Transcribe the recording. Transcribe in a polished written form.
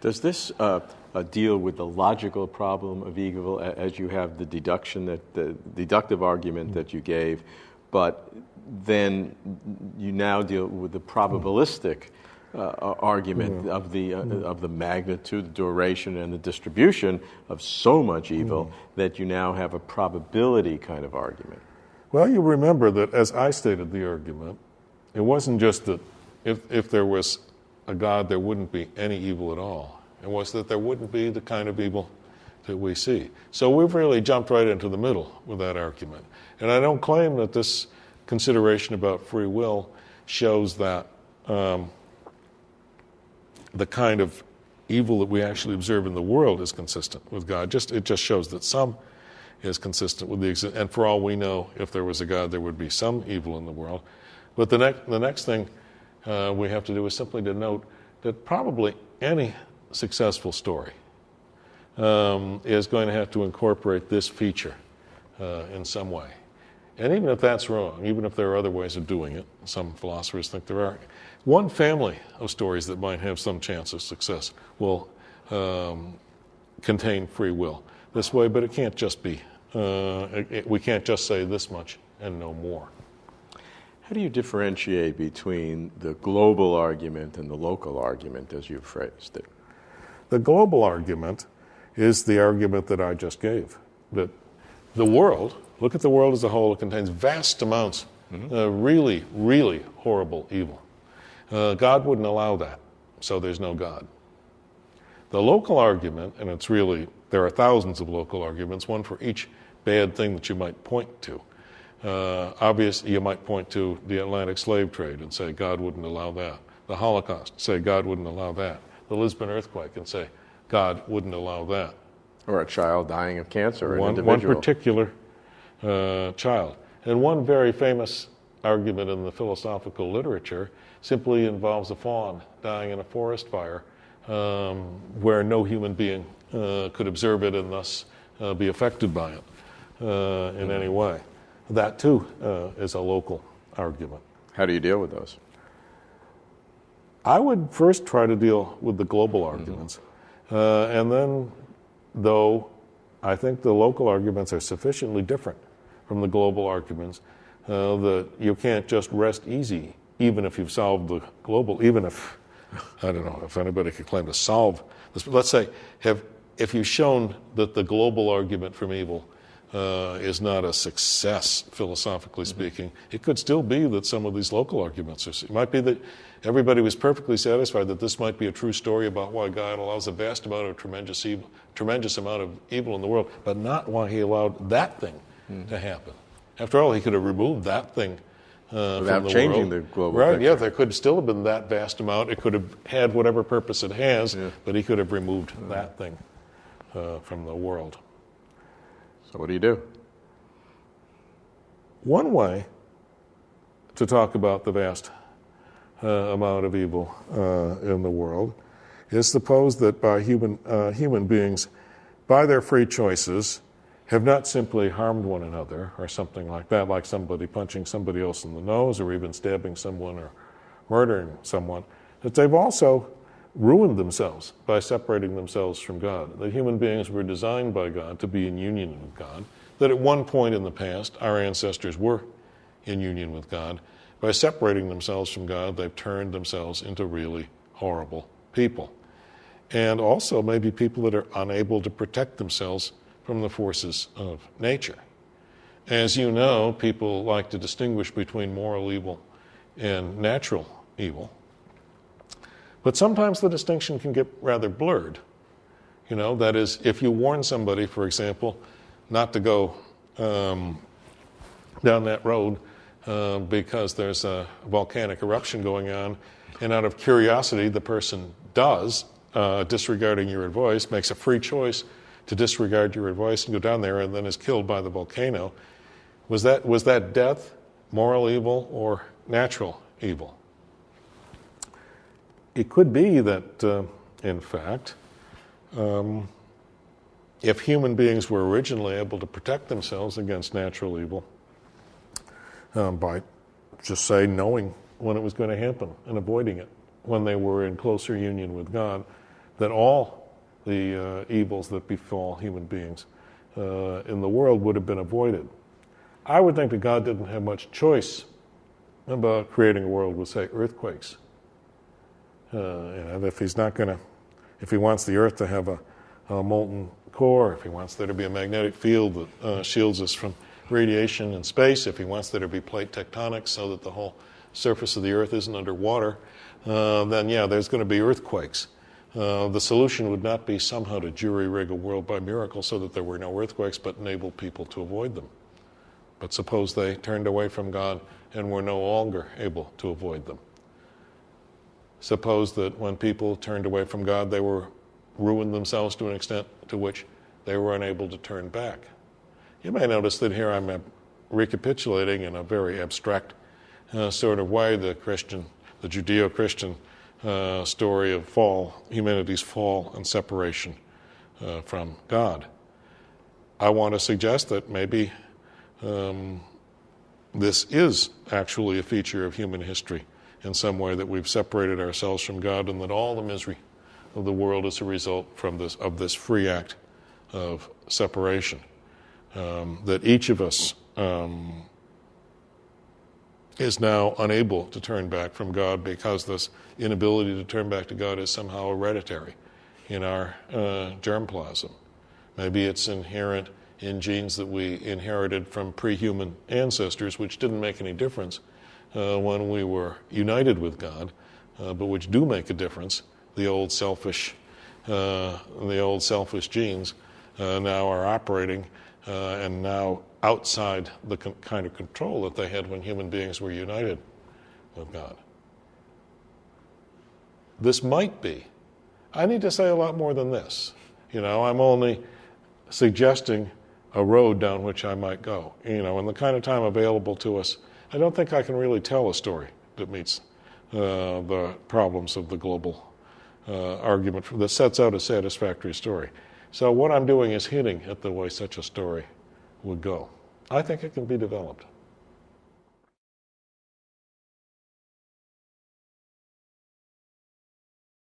Does this deal with the logical problem of evil, as you have the deductive argument that you gave, but then you now deal with the probabilistic argument of the magnitude, the duration, and the distribution of so much evil that you now have a probability kind of argument? Well, you remember that as I stated the argument, it wasn't just that if there was a God, there wouldn't be any evil at all. It was that there wouldn't be the kind of evil that we see. So we've really jumped right into the middle with that argument. And I don't claim that this consideration about free will shows that the kind of evil that we actually observe in the world is consistent with God. It just shows that some is consistent with the and for all we know, if there was a God, there would be some evil in the world. But the next thing we have to do is simply to note that probably any successful story is going to have to incorporate this feature in some way. And even if that's wrong, even if there are other ways of doing it, some philosophers think there are, one family of stories that might have some chance of success will contain free will this way, but it can't just be, we can't just say this much and no more. How do you differentiate between the global argument and the local argument as you've phrased it? The global argument is the argument that I just gave, that the world, look at the world as a whole, it contains vast amounts of really, really horrible evil. God wouldn't allow that, so there's no God. The local argument, and it's really, there are thousands of local arguments, one for each bad thing that you might point to. Obviously, you might point to the Atlantic slave trade and say God wouldn't allow that. The Holocaust, say God wouldn't allow that. The Lisbon earthquake, and say God wouldn't allow that. Or a child dying of cancer, one particular child. And one very famous argument in the philosophical literature simply involves a fawn dying in a forest fire where no human being could observe it and thus be affected by it in any way. That, too, is a local argument. How do you deal with those? I would first try to deal with the global arguments. And then, though, I think the local arguments are sufficiently different from the global arguments that you can't just rest easy, even if you've solved the global, even if, I don't know, if anybody could claim to solve this. Let's say, if you've shown that the global argument from evil is not a success, philosophically speaking, it could still be that some of these local arguments are. It might be that everybody was perfectly satisfied that this might be a true story about why God allows a vast amount of tremendous amount of evil in the world, but not why he allowed that thing to happen. After all, he could have removed that thing without from the changing world. the global right, picture. Yeah, there could still have been that vast amount. It could have had whatever purpose it has, but he could have removed that thing from the world. So what do you do? One way to talk about the vast amount of evil in the world is suppose that by human beings, by their free choices, have not simply harmed one another or something like that, like somebody punching somebody else in the nose or even stabbing someone or murdering someone, that they've also ruined themselves by separating themselves from God. That human beings were designed by God to be in union with God, that at one point in the past, our ancestors were in union with God. By separating themselves from God, they've turned themselves into really horrible people. And also maybe people that are unable to protect themselves from the forces of nature. As you know, people like to distinguish between moral evil and natural evil. But sometimes the distinction can get rather blurred. You know, that is, if you warn somebody, for example, not to go down that road because there's a volcanic eruption going on, and out of curiosity the person does, disregarding your advice, makes a free choice to disregard your advice and go down there and then is killed by the volcano. Was that death, moral evil, or natural evil? It could be that, in fact, if human beings were originally able to protect themselves against natural evil by just, say, knowing when it was going to happen and avoiding it when they were in closer union with God, that all the evils that befall human beings in the world would have been avoided. I would think that God didn't have much choice about creating a world with, say, earthquakes. If he's not going to, if he wants the Earth to have a molten core, if he wants there to be a magnetic field that shields us from radiation in space, if he wants there to be plate tectonics so that the whole surface of the Earth isn't underwater, then yeah, there's going to be earthquakes. The solution would not be somehow to jury-rig a world by miracle so that there were no earthquakes, but enable people to avoid them. But suppose they turned away from God and were no longer able to avoid them. Suppose that when people turned away from God, they ruined themselves to an extent to which they were unable to turn back. You may notice that here I'm recapitulating in a very abstract sort of way the Judeo-Christian story of fall, humanity's fall and separation from God. I want to suggest that maybe this is actually a feature of human history in some way, that we've separated ourselves from God, and that all the misery of the world is a result of this free act of separation. That each of us is now unable to turn back from God because this inability to turn back to God is somehow hereditary in our germplasm. Maybe it's inherent in genes that we inherited from pre-human ancestors, which didn't make any difference when we were united with God, but which do make a difference. The old selfish genes now are operating and now outside the kind of control that they had when human beings were united with God. This might be. I need to say a lot more than this. I'm only suggesting a road down which I might go. In the kind of time available to us, I don't think I can really tell a story that meets the problems of the global argument that sets out a satisfactory story. So what I'm doing is hinting at the way such a story would go. I think it can be developed.